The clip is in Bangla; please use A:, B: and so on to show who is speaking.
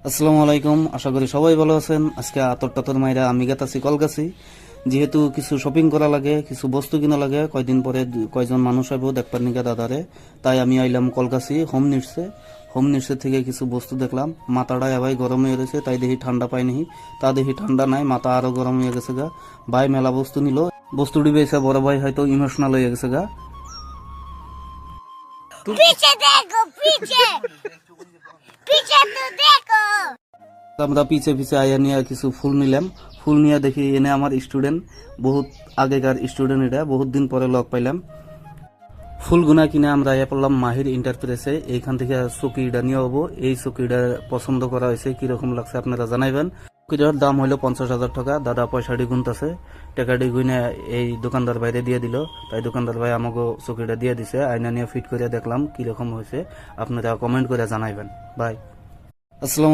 A: আসসালামু আলাইকুম, আশা করি সবাই ভালো আছেন। আজকে আতর টাতর মাইরা আমি গেতাছি কলকাছি, যেহেতু কিছু শপিং করা লাগে, কিছু বস্তু কিনা লাগে। কয়দিন পরে কয়জন মানুষ আইব দেখবার নিকা দাদারে, তাই আমি আইলাম কলকাছি হোম নিডসে থেকে কিছু বস্তু দেখলাম। মাথাটা এবার গরম হয়ে গেছে, তাই দেখি ঠান্ডা পাইনি, তা দেখি ঠান্ডা নাই, মাথা আরো গরম হয়ে গেছে গা। ভাই মেলা বস্তু নিল, বস্তুটি বেছে বড় ভাই হয়তো ইমোশনাল হয়ে গেছে গা।
B: पीछे देखो पीछे पीछे तो देखो।
A: আমরা পিছে পিছে আয়া নিয়ে কিছু ফুল নিলাম। ফুল নিয়ে দেখি এনে আমার স্টুডেন্ট, বহুত আগেকার স্টুডেন্ট, এটা বহুত দিন পরে লগ পাইলাম। ফুলগুনা কিনে আমরা আয়া পড়লাম মাহির ইন্টারপ্রেসে। এইখান থেকে চকিটা নিয়ে হবো। এই চকিটা পছন্দ করা হয়েছে, কিরকম লাগছে আপনারা জানাইবেন। চকিটার দাম হইলো 50,000 টাকা। দাদা পয়সাটি গুনতেছে, টাকাটি গুনে এই দোকানদার বাইরে দিয়ে দিল। তাই দোকানদার ভাই আমাকে চকিটা দিয়ে দিছে। আয়না নিয়ে ফিট করে দেখলাম কিরকম হয়েছে, আপনারা কমেন্ট করে জানাইবেন। বাই। আসসালাম।